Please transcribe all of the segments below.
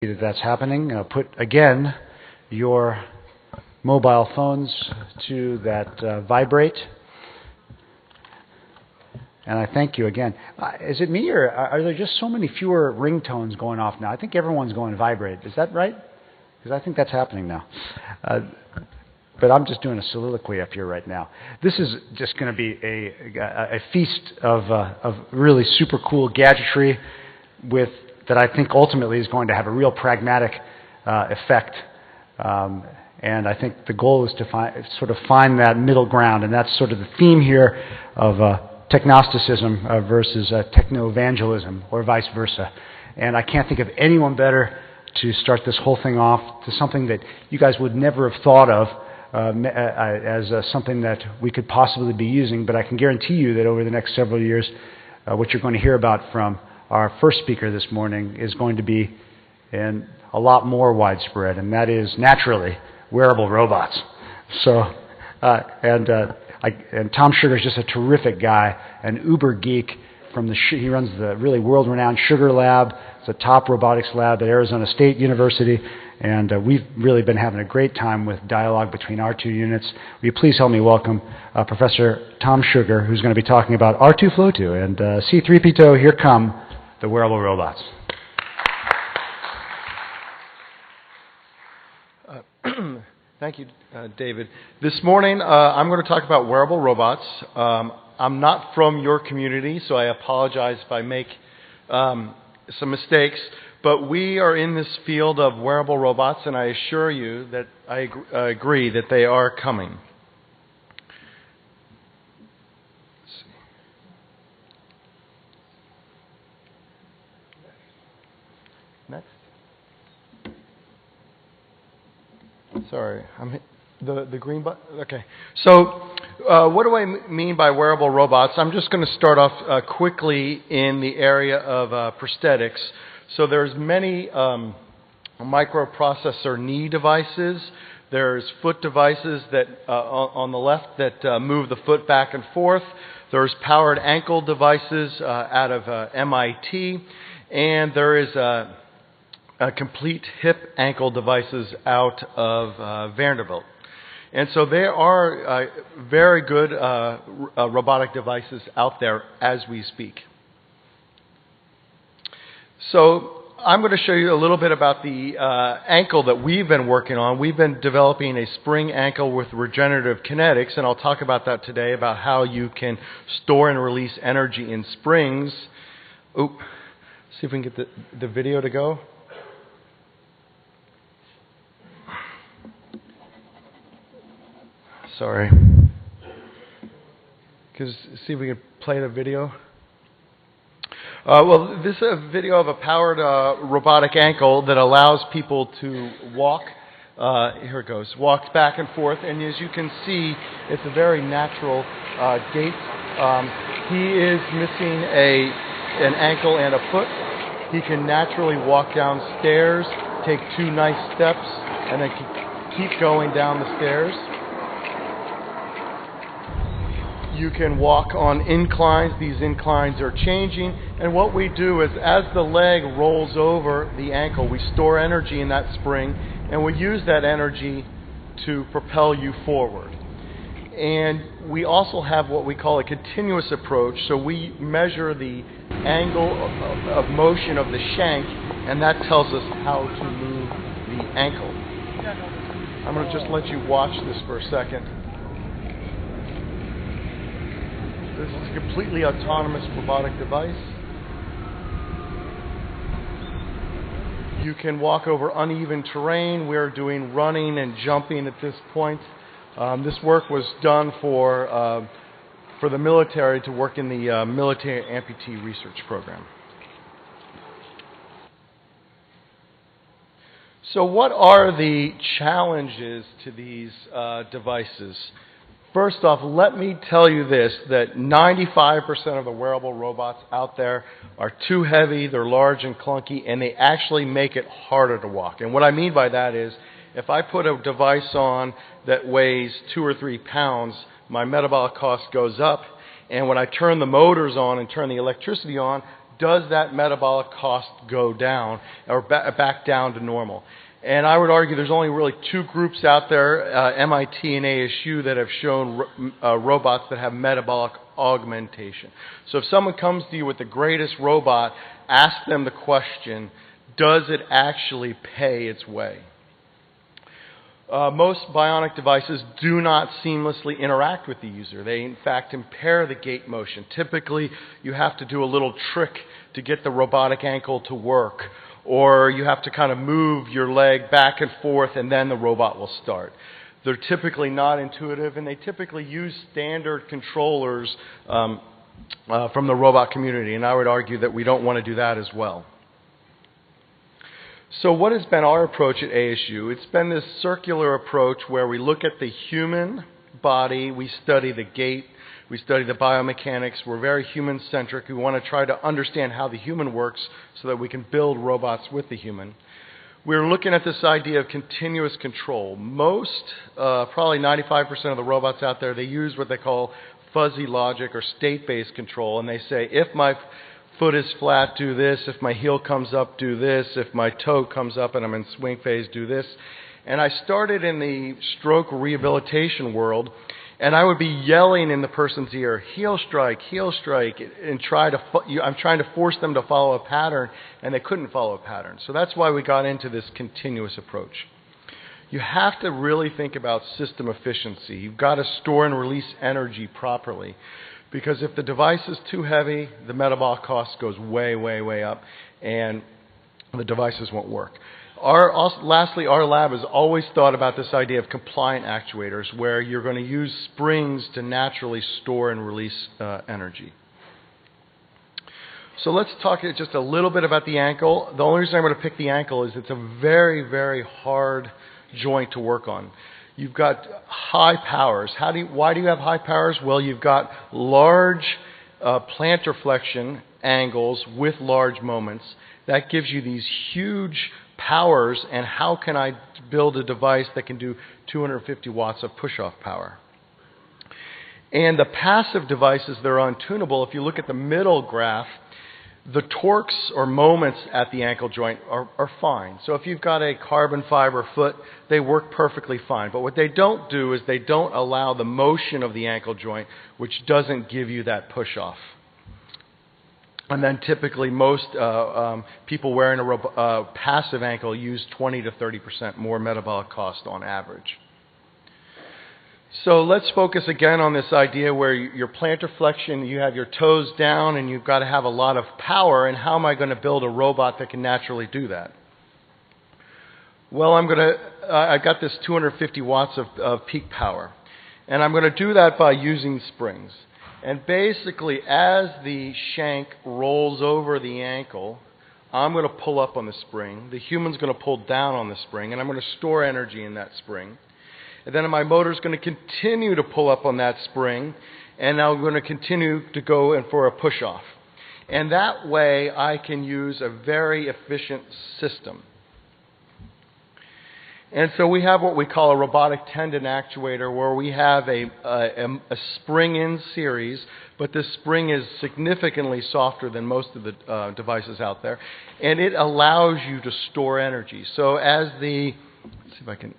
that that's happening. Put, again, your mobile phones to that vibrate. And I thank you again. Is it me, or are there just so many fewer ringtones going off now? I think everyone's going vibrate. Is that right? Because I think that's happening now. But I'm just doing a soliloquy up here right now. This is just going to be a feast of really super cool gadgetry that I think ultimately is going to have a real pragmatic effect. And I think the goal is to find that middle ground, and that's sort of the theme here of technosticism versus techno-evangelism, or vice versa. And I can't think of anyone better to start this whole thing off to something that you guys would never have thought of as something that we could possibly be using, but I can guarantee you that over the next several years, what you're going to hear about from our first speaker this morning is going to be a lot more widespread, and that is, naturally, wearable robots. So, and Tom Sugar is just a terrific guy, an uber geek. He runs the really world-renowned Sugar Lab. It's a top robotics lab at Arizona State University, and we've really been having a great time with dialogue between our two units. Will you please help me welcome Professor Tom Sugar, who's going to be talking about R2Flow2 and C3PToe. Here come the wearable robots. Thank you, David. This morning, I'm going to talk about wearable robots. I'm not from your community, so I apologize if I make some mistakes. But we are in this field of wearable robots, and I assure you that I agree that they are coming. Next. Sorry, the green button? Okay. So what do I mean by wearable robots? I'm just going to start off quickly in the area of prosthetics. So there's many microprocessor knee devices. There's foot devices that on the left that move the foot back and forth. There's powered ankle devices out of MIT. And there is complete hip ankle devices out of Vanderbilt. And so there are very good robotic devices out there as we speak. So I'm going to show you a little bit about the ankle that we've been working on. We've been developing a spring ankle with regenerative kinetics, and I'll talk about that today, about how you can store and release energy in springs. Oop. See if we can get the video to go. Sorry. See if we can play the video. Well, this is a video of a powered robotic ankle that allows people to walk. Here it goes. Walks back and forth, and as you can see, it's a very natural gait. He is missing an ankle and a foot. He can naturally walk down stairs, take 2 nice steps, and then keep going down the stairs. You can walk on inclines. These inclines are changing. And what we do is, as the leg rolls over the ankle, we store energy in that spring, and we use that energy to propel you forward. And we also have what we call a continuous approach. So we measure the angle of motion of the shank, and that tells us how to move the ankle. I'm going to just let you watch this for a second. This is a completely autonomous robotic device. You can walk over uneven terrain. We're doing running and jumping at this point. This work was done for the military, to work in the military amputee research program. So what are the challenges to these devices? First off, let me tell you this, that 95% of the wearable robots out there are too heavy, they're large and clunky, and they actually make it harder to walk. And what I mean by that is, if I put a device on that weighs 2 or 3 pounds, my metabolic cost goes up, and when I turn the motors on and turn the electricity on, does that metabolic cost go down or back down to normal? And I would argue there's only really two groups out there, MIT and ASU, that have shown robots that have metabolic augmentation. So if someone comes to you with the greatest robot, ask them the question, does it actually pay its way? Most bionic devices do not seamlessly interact with the user. They, in fact, impair the gait motion. Typically, you have to do a little trick to get the robotic ankle to work, or you have to kind of move your leg back and forth, and then the robot will start. They're typically not intuitive, and they typically use standard controllers from the robot community, and I would argue that we don't want to do that as well. So what has been our approach at ASU? It's been this circular approach where we look at the human body, we study the gait, we study the biomechanics, we're very human-centric. We want to try to understand how the human works so that we can build robots with the human. We're looking at this idea of continuous control. Most, probably 95% of the robots out there, they use what they call fuzzy logic or state-based control, and they say, if my foot is flat, do this. If my heel comes up, do this. If my toe comes up and I'm in swing phase, do this. And I started in the stroke rehabilitation world, and I would be yelling in the person's ear, heel strike, and I'm trying to force them to follow a pattern, and they couldn't follow a pattern. So that's why we got into this continuous approach. You have to really think about system efficiency. You've got to store and release energy properly. Because if the device is too heavy, the metabolic cost goes way, way, way up, and the devices won't work. Lastly, our lab has always thought about this idea of compliant actuators, where you're going to use springs to naturally store and release energy. So let's talk just a little bit about the ankle. The only reason I'm going to pick the ankle is it's a very, very hard joint to work on. You've got high powers. Why do you have high powers? Well, you've got large plantar flexion angles with large moments. That gives you these huge powers, and how can I build a device that can do 250 watts of push-off power? And the passive devices, they're untunable. If you look at the middle graph, the torques or moments at the ankle joint are fine. So if you've got a carbon fiber foot, they work perfectly fine. But what they don't do is they don't allow the motion of the ankle joint, which doesn't give you that push-off. And then typically most people wearing a passive ankle use 20 to 30% more metabolic cost on average. So let's focus again on this idea where your plantar flexion, you have your toes down and you've got to have a lot of power, and how am I going to build a robot that can naturally do that? Well, I've got this 250 watts of peak power, and I'm going to do that by using springs. And basically, as the shank rolls over the ankle, I'm going to pull up on the spring, the human's going to pull down on the spring, and I'm going to store energy in that spring. And then my motor is going to continue to pull up on that spring, and I'm going to continue to go in for a push-off. And that way, I can use a very efficient system. And so we have what we call a robotic tendon actuator, where we have a spring in series, but this spring is significantly softer than most of the devices out there, and it allows you to store energy. So as the, let's see if I can...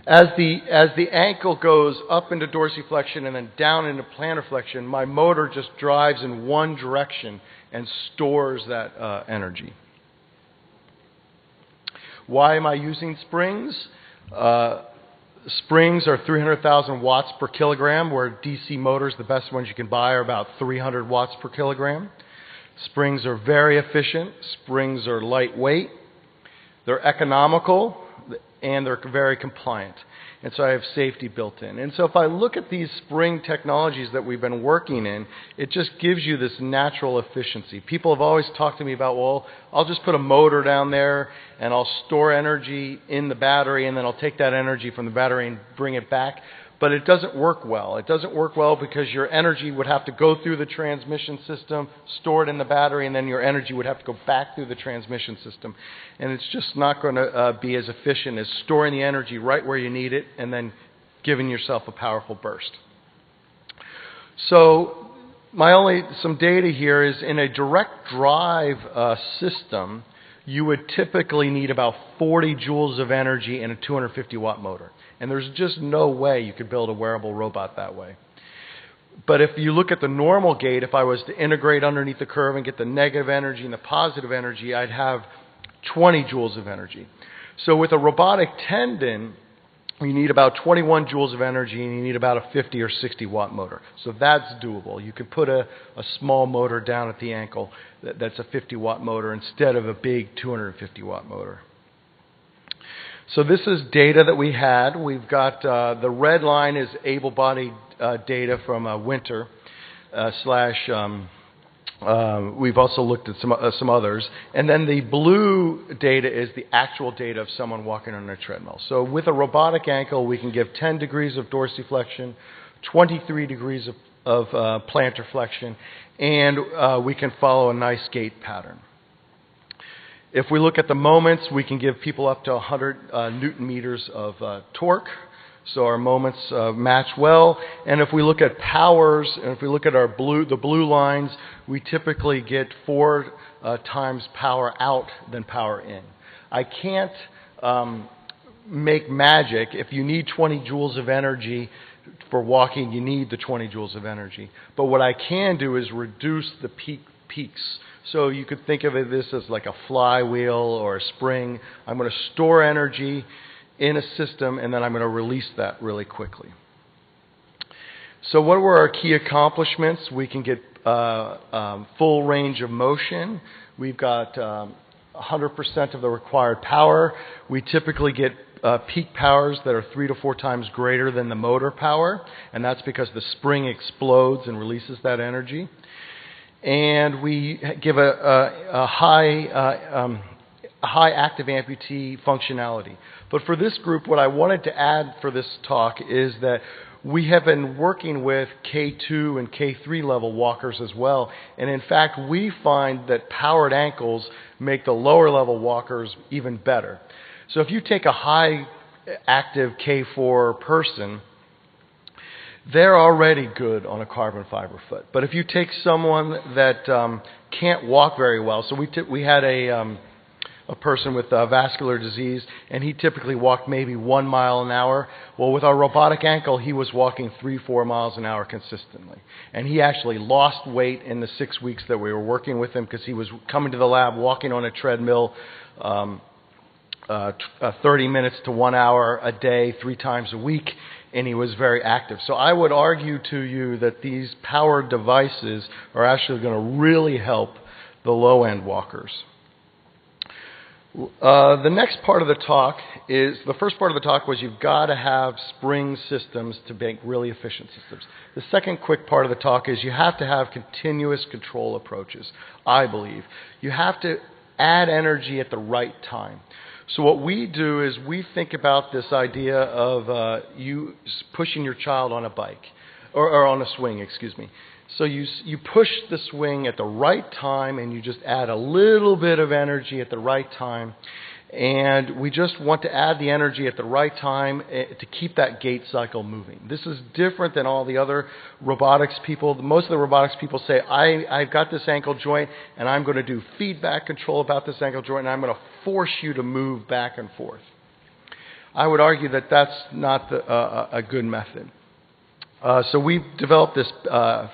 As the ankle goes up into dorsiflexion and then down into plantar flexion, my motor just drives in one direction and stores that energy. Why am I using springs? Springs are 300,000 watts per kilogram, where DC motors, the best ones you can buy, are about 300 watts per kilogram. Springs are very efficient. Springs are lightweight. They're economical, and they're very compliant. And so I have safety built in. And so if I look at these spring technologies that we've been working in, it just gives you this natural efficiency. People have always talked to me about, well, I'll just put a motor down there and I'll store energy in the battery, and then I'll take that energy from the battery and bring it back. But it doesn't work well. It doesn't work well because your energy would have to go through the transmission system, store it in the battery, and then your energy would have to go back through the transmission system. And it's just not going to be as efficient as storing the energy right where you need it and then giving yourself a powerful burst. So some data here is in a direct drive system, you would typically need about 40 joules of energy in a 250 watt motor. And there's just no way you could build a wearable robot that way. But if you look at the normal gate, if I was to integrate underneath the curve and get the negative energy and the positive energy, I'd have 20 joules of energy. So with a robotic tendon, you need about 21 joules of energy, and you need about a 50 or 60 watt motor. So that's doable. You can put a small motor down at the ankle that's a 50 watt motor instead of a big 250 watt motor. So this is data that we had. We've got the red line is able-bodied data from winter we've also looked at some others. And then the blue data is the actual data of someone walking on a treadmill. So with a robotic ankle, we can give 10 degrees of dorsiflexion, 23 degrees of plantar flexion, and we can follow a nice gait pattern. If we look at the moments, we can give people up to 100 Newton meters of torque. So our moments match well. And if we look at powers, and if we look at the blue lines, we typically get 4 times power out than power in. I can't make magic. If you need 20 joules of energy for walking, you need the 20 joules of energy. But what I can do is reduce the peaks. So you could think of this as like a flywheel or a spring. I'm going to store energy in a system, and then I'm going to release that really quickly. So what were our key accomplishments? We can get full range of motion. We've got 100% of the required power. We typically get peak powers that are 3 to 4 times greater than the motor power, and that's because the spring explodes and releases that energy. And we give a high active amputee functionality. But for this group, what I wanted to add for this talk is that we have been working with K2 and K3 level walkers as well. And in fact, we find that powered ankles make the lower level walkers even better. So if you take a high active K4 person, they're already good on a carbon fiber foot. But if you take someone that can't walk very well, so we had a person with vascular disease, and he typically walked maybe 1 mile an hour. Well, with our robotic ankle, he was walking 3-4 miles an hour consistently. And he actually lost weight in the 6 weeks that we were working with him because he was coming to the lab, walking on a treadmill 30 minutes to 1 hour a day, 3 times a week, and he was very active. So I would argue to you that these powered devices are actually going to really help the low-end walkers. The next part of the talk is, the first part of the talk was you've got to have spring systems to make really efficient systems. The second quick part of the talk is you have to have continuous control approaches, I believe. You have to add energy at the right time. So what we do is we think about this idea of you pushing your child on a bike, or on a swing, excuse me. So you push the swing at the right time, and you just add a little bit of energy at the right time. And we just want to add the energy at the right time to keep that gait cycle moving. This is different than all the other robotics people. Most of the robotics people say, I've got this ankle joint, and I'm going to do feedback control about this ankle joint, and I'm going to force you to move back and forth. I would argue that that's not a good method. So we've developed this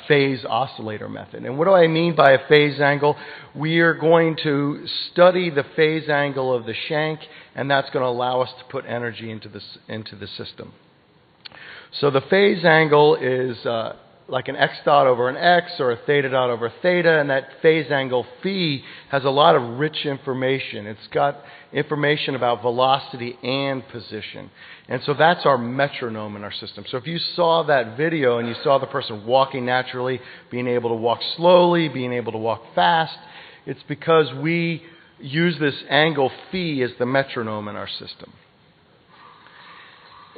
phase oscillator method. And what do I mean by a phase angle? We are going to study the phase angle of the shank, and that's going to allow us to put energy into the system. So the phase angle is like an x dot over an x or a theta dot over theta, and that phase angle phi has a lot of rich information. It's got information about velocity and position. And so that's our metronome in our system. So if you saw that video and you saw the person walking naturally, being able to walk slowly, being able to walk fast, it's because we use this angle phi as the metronome in our system.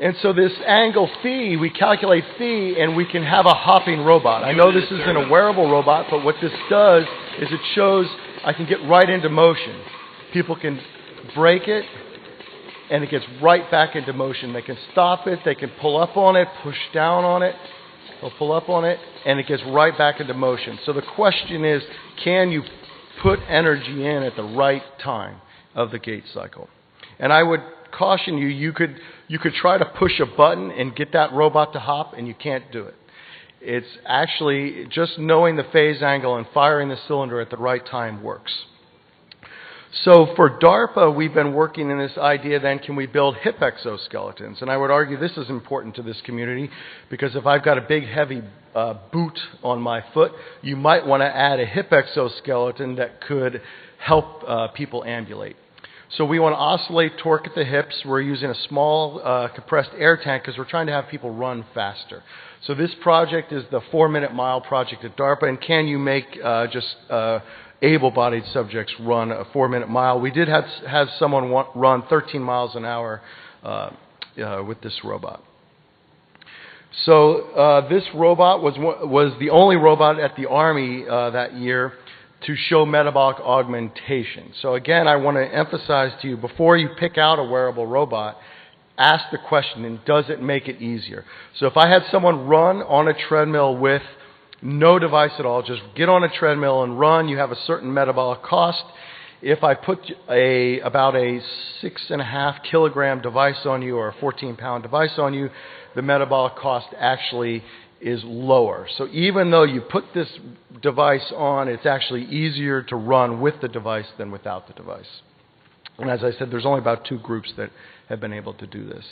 And so this angle phi, we calculate phi, and we can have a hopping robot. I know this isn't a wearable robot, but what this does is it shows I can get right into motion. People can break it, and it gets right back into motion. They can stop it, they can pull up on it, push down on it, He'll pull up on it, and it gets right back into motion. So the question is, can you put energy in at the right time of the gait cycle? And I would caution you, you could try to push a button and get that robot to hop, and you can't do it. It's actually just knowing the phase angle and firing the cylinder at the right time works. So for DARPA, we've been working in this idea then, can we build hip exoskeletons? And I would argue this is important to this community, because if I've got a big heavy boot on my foot, you might want to add a hip exoskeleton that could help people ambulate. So we want to oscillate torque at the hips. We're using a small compressed air tank because we're trying to have people run faster. So this project is the 4-minute mile project at DARPA, and can you make able-bodied subjects run a 4-minute mile? We did have someone run 13 miles an hour with this robot. So this robot was the only robot at the Army that year to show metabolic augmentation. So again, I want to emphasize to you, before you pick out a wearable robot, ask the question, and does it make it easier? So if I had someone run on a treadmill with no device at all, just get on a treadmill and run, you have a certain metabolic cost. If I put about a 6.5 kilogram device on you, or a 14-pound device on you, the metabolic cost actually is lower. So even though you put this device on, it's actually easier to run with the device than without the device. And as I said, there's only about 2 groups that have been able to do this.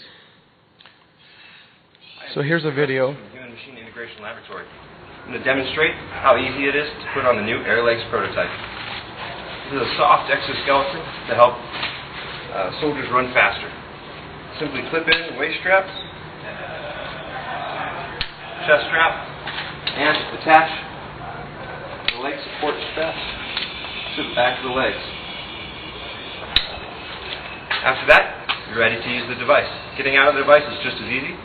So here's a video. Human Machine Integration Laboratory. I'm going to demonstrate how easy it is to put on the new Airlegs prototype. This is a soft exoskeleton to help soldiers run faster. Simply clip in the waist strap, chest strap, and attach the leg support strap to the back of the legs. After that, you're ready to use the device. Getting out of the device is just as easy.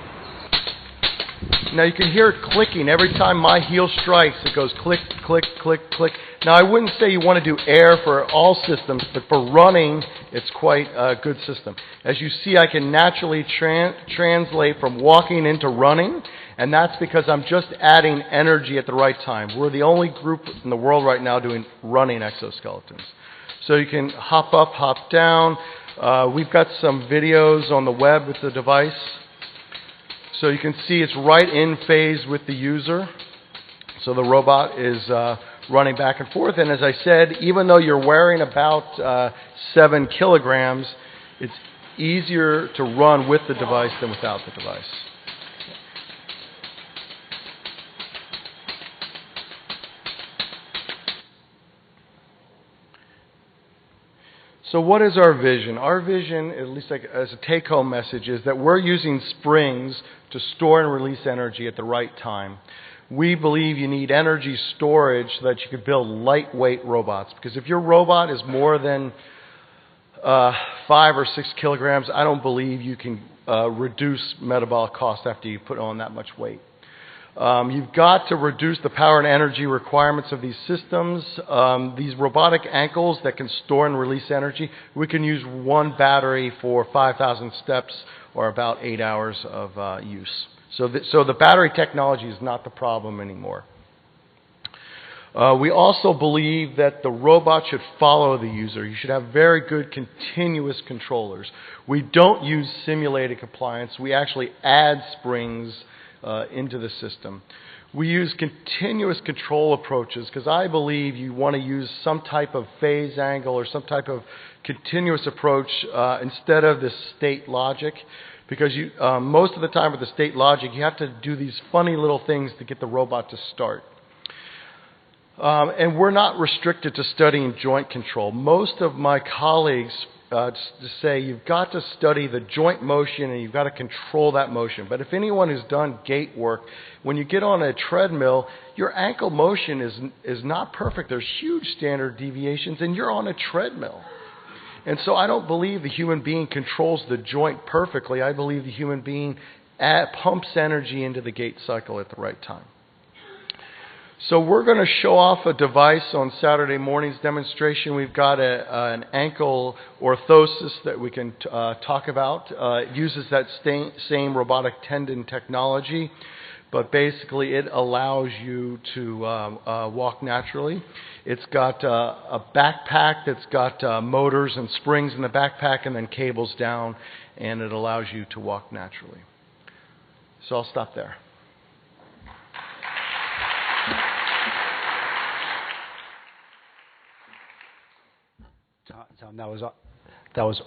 Now you can hear it clicking every time my heel strikes. It goes click, click, click, click. Now I wouldn't say you want to do air for all systems, but for running, it's quite a good system. As you see, I can naturally translate from walking into running, and that's because I'm just adding energy at the right time. We're the only group in the world right now doing running exoskeletons. So you can hop up, hop down. We've got some videos on the web with the device. So you can see it's right in phase with the user. So the robot is running back and forth. And as I said, even though you're wearing about 7 kilograms, it's easier to run with the device than without the device. So what is our vision? Our vision, at least as a take-home message, is that we're using springs to store and release energy at the right time. We believe you need energy storage so that you can build lightweight robots. Because if your robot is more than 5 or 6 kilograms, I don't believe you can reduce metabolic cost after you put on that much weight. You've got to reduce the power and energy requirements of these systems. These robotic ankles that can store and release energy, we can use 1 battery for 5,000 steps, or about 8 hours of use. So the battery technology is not the problem anymore. We also believe that the robot should follow the user. You should have very good continuous controllers. We don't use simulated compliance. We actually add springs into the system. We use continuous control approaches because I believe you want to use some type of phase angle or some type of continuous approach instead of this state logic, because most of the time with the state logic you have to do these funny little things to get the robot to start. And we're not restricted to studying joint control. Most of my colleagues to say you've got to study the joint motion and you've got to control that motion. But if anyone who's done gait work, when you get on a treadmill, your ankle motion is not perfect. There's huge standard deviations, and you're on a treadmill. And so I don't believe the human being controls the joint perfectly. I believe the human being pumps energy into the gait cycle at the right time. So we're going to show off a device on Saturday morning's demonstration. We've got an ankle orthosis that we can talk about. It uses that same robotic tendon technology. but basically it allows you to walk naturally. It's got a backpack that's got motors and springs in the backpack and then cables down, and it allows you to walk naturally. So I'll stop there. Tom, that was awesome.